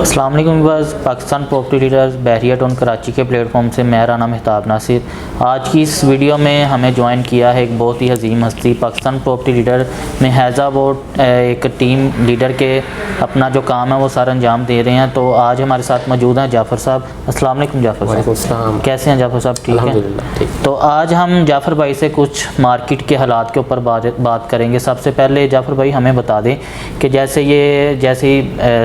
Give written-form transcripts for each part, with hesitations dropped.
अस्सलाम वालेकुम viewers, Pakistan property leaders बहरिया town Karachi के प्लेटफॉर्म से मैं राना मेहताब नासिर। आज की इस वीडियो में हमें ज्वाइन किया है एक बहुत ही अजीम हस्ती, पाकिस्तान प्रॉपर्टी लीडर में हैज़ा बोर्ड एक टीम लीडर के अपना जो काम है वो सारा अंजाम दे रहे हैं। तो आज हमारे साथ मौजूद हैं जाफ़र साहब। अस्सलाम वालेकुम जाफ़र साहब, कैसे हैं जाफ़र साहब? ठीक है। तो आज हम जाफ़र भाई से कुछ मार्केट के हालात के ऊपर बात करेंगे। सबसे पहले जाफ़र भाई हमें बता दें कि जैसे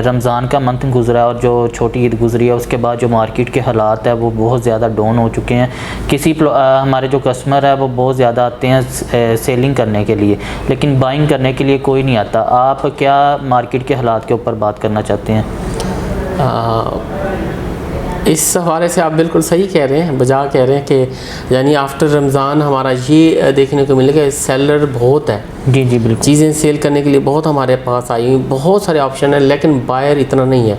रमज़ान का मंथ गुजरा और जो छोटी ईद गुजरी है उसके बाद जो मार्केट के हालात है वो बहुत ज़्यादा डाउन हो चुके हैं। हमारे जो कस्टमर है वो बहुत ज़्यादा आते हैं सेलिंग करने के लिए, लेकिन बाइंग करने के लिए कोई नहीं आता। आप क्या मार्केट के हालात के ऊपर बात करना चाहते हैं? इस हवाले से आप बिल्कुल सही कह रहे हैं, बजा कह रहे हैं कि यानी आफ्टर रमज़ान हमारा ये देखने को मिलेगा सेलर बहुत है। जी जी बिल्कुल, चीज़ें सेल करने के लिए बहुत हमारे पास आई, बहुत सारे ऑप्शन है, लेकिन बायर इतना नहीं है।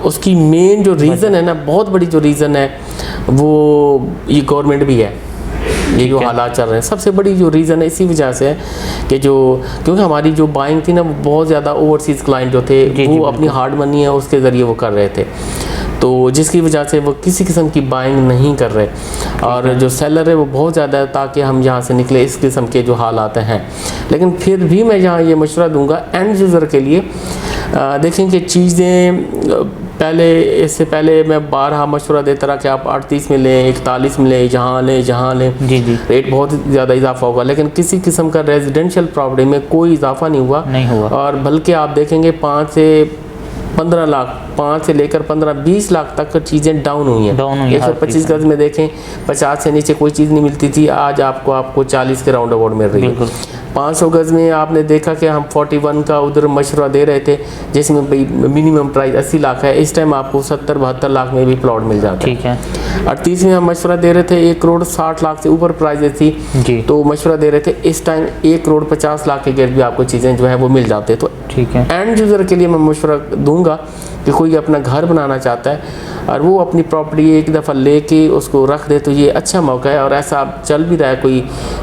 उसकी मेन जो रीज़न है ना, बहुत बड़ी जो रीज़न है वो ये गवर्नमेंट भी है। ये जो हालात चल रहे हैं सबसे बड़ी जो रीज़न है इसी वजह से है कि क्योंकि हमारी जो बाइंग थी ना वो बहुत ज़्यादा ओवरसीज़ क्लाइंट जो थे वो अपनी हार्ड मनी है उसके ज़रिए वो कर रहे थे, तो जिसकी वजह से वो किसी किस्म की बाइंग नहीं कर रहे। और जो सेलर है वो बहुत ज़्यादा है ताकि हम यहाँ से निकले, इस किस्म के जो हालात हैं। लेकिन फिर भी मैं यहाँ ये मशवरा दूंगा एंड यूज़र के लिए, देखें कि चीज़ें इससे पहले मैं 12 मशवरा देता रहा कि आप 38 में लें, 41 में लें, जहाँ लें जी जी, रेट बहुत ज़्यादा इजाफा होगा, लेकिन किसी किस्म का रेजिडेंशियल प्रॉपर्टी में कोई इजाफा नहीं हुआ। और बल्कि आप देखेंगे 5 से 15 लाख, 5 से लेकर 15-20 लाख तक चीज़ें डाउन हुई हैं। 125 गज में देखें 50 से नीचे कोई चीज़ नहीं मिलती थी, आज आपको 40 के राउंड अबाउट मिल रही है। 500 गज में आपने देखा कि हम 41 का उधर मशवरा दे रहे थे जिसमें मिनिमम प्राइस 80 लाख है, इस टाइम आपको 70-72 लाख में भी प्लॉट मिल जाता है। ठीक है। 38 में हम मशवरा दे रहे थे 1 करोड़ 60 लाख से ऊपर प्राइजेस थी जी, तो मशवरा दे रहे थे। इस टाइम 1 करोड़ 50 लाख के गिर्द भी आपको चीज़ें जो है वो मिल जाते हैं। तो ठीक है, एंड यूज़र के लिए मैं मशवरा दूंगा कि कोई अपना घर बनाना चाहता है और वो अपनी प्रॉपर्टी एक दफ़ा लेके उसको रख दे तो ये अच्छा मौका है। और ऐसा चल भी रहा है, कोई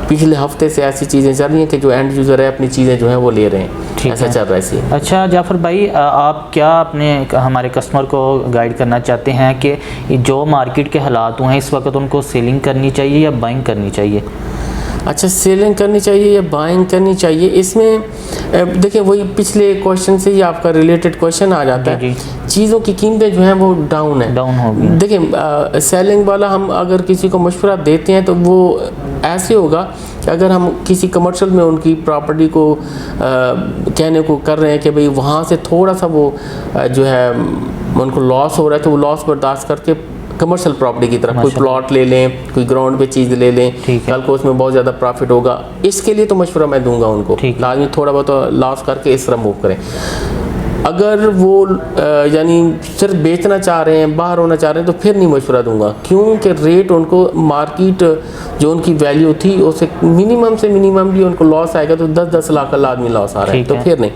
पिछले हफ्ते से ऐसी चीज़ें चल रही हैं कि जो एंड यूज़र है अपनी चीज़ें जो है वो ले रहे हैं, ऐसा चल रहा है इसी। अच्छा जाफ़र भाई, आप क्या हमारे कस्टमर को गाइड करना चाहते हैं कि जो मार्केट के हालात हुए हैं इस वक्त उनको सेलिंग करनी चाहिए या बाइंग करनी चाहिए? अच्छा, सेलिंग करनी चाहिए या बाइंग करनी चाहिए, इसमें देखिए वही पिछले क्वेश्चन से ही आपका रिलेटेड क्वेश्चन आ जाता है। चीज़ों की कीमतें जो हैं वो डाउन हो गई। देखिए सेलिंग वाला हम अगर किसी को मशवरा देते हैं तो वो ऐसे होगा कि अगर हम किसी कमर्शियल में उनकी प्रॉपर्टी को कहने को कर रहे हैं कि भाई वहाँ से थोड़ा सा वो जो है उनको लॉस हो रहा है तो वो लॉस बर्दाश्त करके कमर्शियल प्रॉपर्टी की तरफ कोई प्लॉट ले लें, कोई ग्राउंड पे चीज़ ले लें, कल को उसमें बहुत ज़्यादा प्रॉफिट होगा। इसके लिए तो मशवरा मैं दूंगा उनको, लाजमी थोड़ा बहुत लॉस करके इस तरह मूव करें। अगर वो यानी सिर्फ बेचना चाह रहे हैं, बाहर होना चाह रहे हैं तो फिर नहीं मशवरा दूंगा, क्योंकि रेट उनको मार्केट जो उनकी वैल्यू थी उससे मिनिमम से मिनिमम भी उनको लॉस आएगा तो 10-10 लाख का आदमी लॉस आ रहा है, तो फिर नहीं।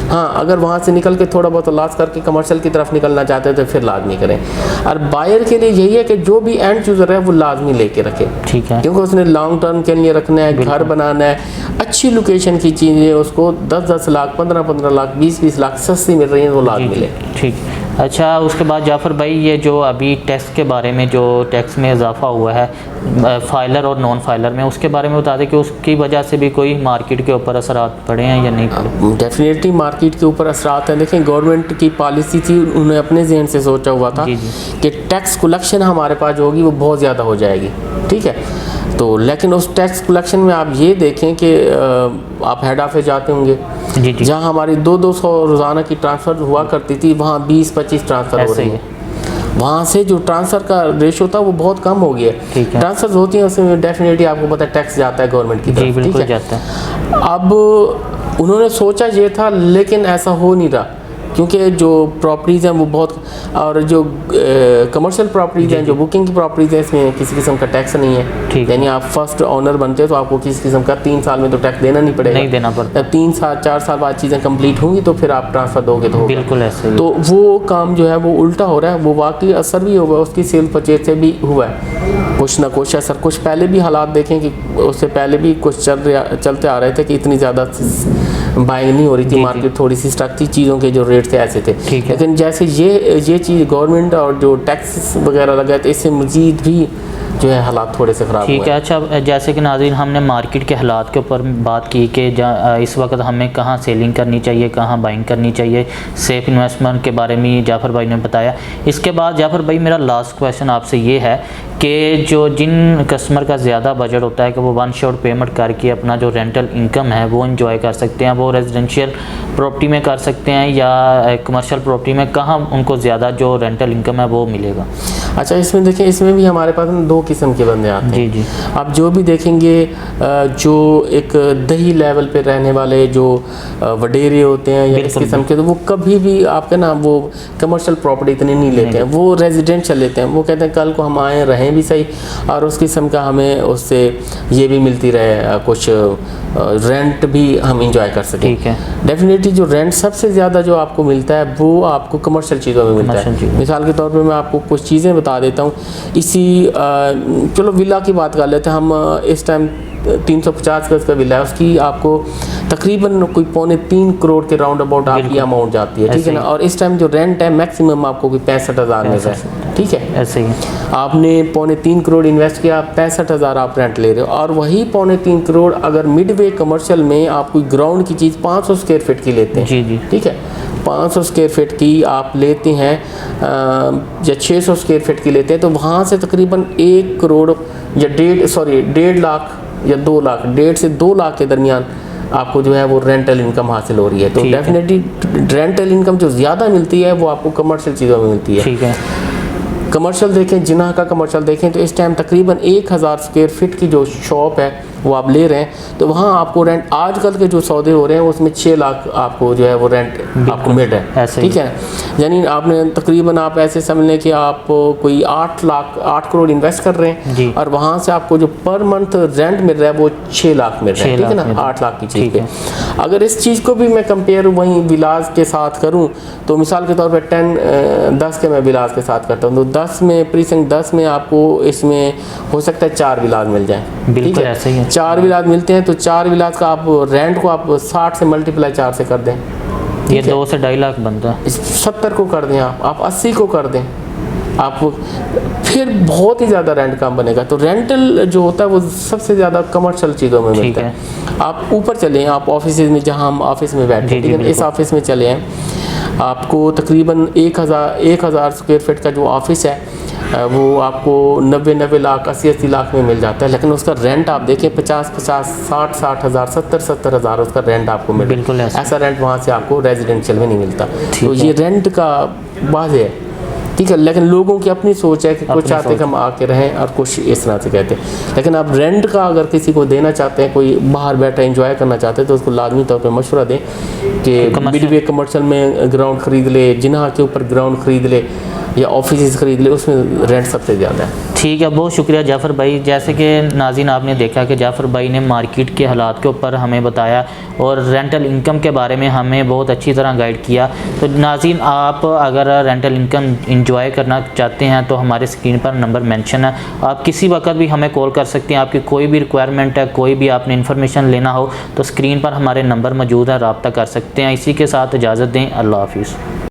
हाँ, अगर वहाँ से निकल के थोड़ा बहुत लॉस करके कमर्शियल की तरफ निकलना चाहते हैं तो फिर लाजमी करें। और बायर के लिए यही है कि जो भी एंड यूज़र है वो लाजमी लेके रखे, ठीक है, क्योंकि उसने लॉन्ग टर्म के लिए रखना है, घर बनाना है, अच्छी लोकेशन की चीज़ें उसको 10-10 लाख, 15-15 लाख, 20-20 लाख सस्ती मिल रही है वो लाभ मिले। ठीक। अच्छा, उसके बाद जाफ़र भाई ये जो अभी टैक्स के बारे में जो टैक्स में इजाफा हुआ है फाइलर और नॉन फाइलर में, उसके बारे में बता दें कि उसकी वजह से भी कोई मार्केट के ऊपर असरात पड़े हैं या नहीं पड़े? डेफिनेटली मार्केट के ऊपर असरात हैं। देखें गवर्नमेंट की पॉलिसी थी, उन्होंने अपने जहन से सोचा हुआ था कि टैक्स कलेक्शन हमारे पास जो होगी वो बहुत ज़्यादा हो जाएगी, ठीक है। तो लेकिन उस टैक्स कलेक्शन में आप ये देखें कि आप हेड ऑफिस जाते होंगे जहाँ हमारी 200 रोज़ाना की ट्रांसफ़र हुआ करती थी वहाँ 20-25 ट्रांसफ़र हो रही है। वहाँ से जो ट्रांसफ़र का रेशो था वो बहुत कम हो गया। ट्रांसफ़र होती हैं उसमें डेफिनेटली आपको पता है टैक्स जाता है गवर्नमेंट की तरफ, ठीक है। जाता है। अब उन्होंने सोचा ये था लेकिन ऐसा हो नहीं रहा, क्योंकि जो प्रॉपर्टीज़ हैं वो बहुत, और जो कमर्शियल प्रॉपर्टीज़ हैं, जो बुकिंग की प्रॉपर्टीज़ हैं, इसमें किसी किस्म का टैक्स नहीं है। यानी आप फर्स्ट ओनर बनते हो तो आपको किसी किस्म का 3 साल में तो टैक्स देना नहीं पड़ेगा, नहीं देना पड़ता। 3-4 साल बाद चीज़ें कंप्लीट होंगी तो फिर आप ट्रांसफ़र दोगे तो बिल्कुल ऐसे। तो वो काम जो है वो उल्टा हो रहा है, वो वाकई असर भी होगा, उसकी सेल परचेज से भी हुआ है कुछ ना कुछ असर। कुछ पहले भी हालात देखें कि उससे पहले भी कुछ चलते आ रहे थे कि इतनी ज़्यादा बाइंग नहीं हो रही थी, मार्केट थोड़ी सी स्टक थी, चीज़ों के जो रेट रेट थे ऐसे थे। ठीक है। लेकिन जैसे ये चीज़ गवर्नमेंट और जो टैक्स वगैरह लगा तो इससे मज़ीद भी जो है हालात थोड़े से ख़राब ठीक हुए है। अच्छा, जैसे कि नाज़रीन हमने मार्केट के हालात के ऊपर बात की कि इस वक्त हमें कहाँ सेलिंग करनी चाहिए, कहाँ बाइंग करनी चाहिए, सेफ़ इन्वेस्टमेंट के बारे में जाफ़र भाई ने बताया। इसके बाद जाफ़र भाई मेरा लास्ट क्वेश्चन आपसे ये है कि जो जिन कस्टमर का ज़्यादा बजट होता है कि वो वन शॉट पेमेंट करके अपना जो रेंटल इनकम है वो इंजॉय कर सकते हैं, वो रेजिडेंशियल प्रॉपर्टी में कर सकते हैं या कमर्शियल प्रॉपर्टी में, कहाँ उनको ज़्यादा जो रेंटल इनकम है वो मिलेगा? अच्छा, इसमें देखें, इसमें भी हमारे पास दो किस्म के बंदे आते हैं। जी। आप जो भी देखेंगे जो एक दही लेवल पे रहने वाले जो वडेरे होते हैं या इस किस्म के, तो वो कभी भी आपके ना वो कमर्शियल प्रॉपर्टी इतनी नहीं लेते हैं, वो रेजिडेंशियल लेते हैं। वो कहते हैं कल को हम आए रहें भी सही और उस किस्म का हमें उससे ये भी मिलती रहे, कुछ रेंट भी हम इंजॉय कर सकें। ठीक है। डेफिनेटली जो रेंट सबसे ज़्यादा जो आपको मिलता है वो आपको कमर्शियल चीज़ों में मिलता है। मिसाल के तौर पे मैं आपको कुछ चीज़ें बता देता हूँ। इसी चलो विला की बात कर लेते हैं हम। इस टाइम 350 गज का विला है, उसकी आपको तकरीबन कोई 3.25 करोड़ के राउंड अबाउट आपकी अमाउंट जाती है। ठीक है ना। और इस टाइम जो रेंट है मैक्सिमम आपको कोई 65,000 मिल रहा है। ठीक है, ऐसे ही आपने 3.25 करोड़ इन्वेस्ट किया, 65,000 आप रेंट ले रहे हो। और वही 3.25 करोड़ अगर मिडवे कमर्शियल में आप कोई ग्राउंड की चीज़ 500 स्क्वायर फीट की लेते हैं। जी। ठीक है, 500 स्क्वायर फीट की आप लेते हैं या 600 स्क्वायर फीट की लेते हैं, तो वहाँ से तकरीबन 1 करोड़ या 1.5 लाख या 2 लाख, 1.5 से 2 लाख के दरमियान आपको जो है वो रेंटल इनकम हासिल हो रही है। तो डेफिनेटली रेंटल इनकम जो ज़्यादा मिलती है वो आपको कमर्शियल चीज़ों में मिलती है। ठीक है। कमर्शियल देखें, जिन्ना का कमर्शियल देखें तो इस टाइम तकरीबन 1000 स्क्वायर फीट की जो शॉप है वो आप ले रहे हैं, तो वहाँ आपको रेंट आजकल के जो सौदे हो रहे हैं उसमें 6 लाख आपको जो है वो रेंट आपको मिल रहा है। ठीक है, यानी आपने तकरीबन आप ऐसे समझ लें कि आप कोई 8 करोड़ इन्वेस्ट कर रहे हैं और वहाँ से आपको जो पर मंथ रेंट मिल रहा है वो 6 लाख मिल रहा है। ठीक है ना, 8 लाख की चीज़ पे। अगर इस चीज़ को भी मैं कंपेयर वहीं विलास के साथ करूँ तो मिसाल के तौर पर 10 के मैं विलास के साथ करता हूँ, तो 10 में प्रीसिंक्ट 10 में आपको इसमें हो सकता है 4 विलास मिल जाए। बिल्कुल ऐसे ही 4 विलास मिलते हैं, तो 4 विलास का आप रेंट को आप 60 से मल्टीप्लाई 4 से कर दें, ये 2 से 2.5 लाख बनता है। 70 को कर दें, आप 80 को कर दें, आप फिर बहुत ही ज़्यादा रेंट कम बनेगा। तो रेंटल जो होता है वो सबसे ज़्यादा कमर्शियल चीज़ों में मिलता है। आप ऊपर चले हैं, आप ऑफिस में, जहाँ हम ऑफिस में बैठे हैं, ठीक है, इस ऑफिस में चले हैं, आपको तकरीबन 1000 स्क्वायर फीट का जो ऑफिस है वो आपको 90 लाख 80 लाख में मिल जाता है। लेकिन उसका रेंट आप देखें 50 60 हज़ार 70 हज़ार उसका रेंट आपको मिल, बिल्कुल ऐसा रेंट वहाँ से आपको रेजिडेंशियल में नहीं मिलता। तो ये रेंट का वाज़ेह है। ठीक है, लेकिन लोगों की अपनी सोच है कि कुछ चाहते हैं कि हम आके रहें और कुछ इस तरह से कहते हैं। लेकिन आप रेंट का अगर किसी को देना चाहते हैं, कोई बाहर बैठा एंजॉय करना चाहते हैं, तो उसको लाजमी तौर पे मशवरा दें कि मिडवे कमर्शियल में ग्राउंड ख़रीद ले, जिन्ना के ऊपर ग्राउंड ख़रीद ले या ऑफिस ख़रीद ले, उसमें रेंट सबसे ज़्यादा है। ठीक है, बहुत शुक्रिया जाफ़र भाई। जैसे कि नाज़रीन आपने देखा कि जाफ़र भाई ने मार्केट के हालात के ऊपर हमें बताया और रेंटल इनकम के बारे में हमें बहुत अच्छी तरह गाइड किया। तो नाज़रीन आप अगर रेंटल इनकम इंजॉय करना चाहते हैं तो हमारे स्क्रीन पर नंबर मेंशन है, आप किसी वक्त भी हमें कॉल कर सकते हैं। आपकी कोई भी रिक्वायरमेंट है, कोई भी आपने इन्फॉर्मेशन लेना हो तो स्क्रीन पर हमारे नंबर मौजूद है, रब्ता कर सकते हैं। इसी के साथ इजाज़त दें, अल्लाह हाफिज़।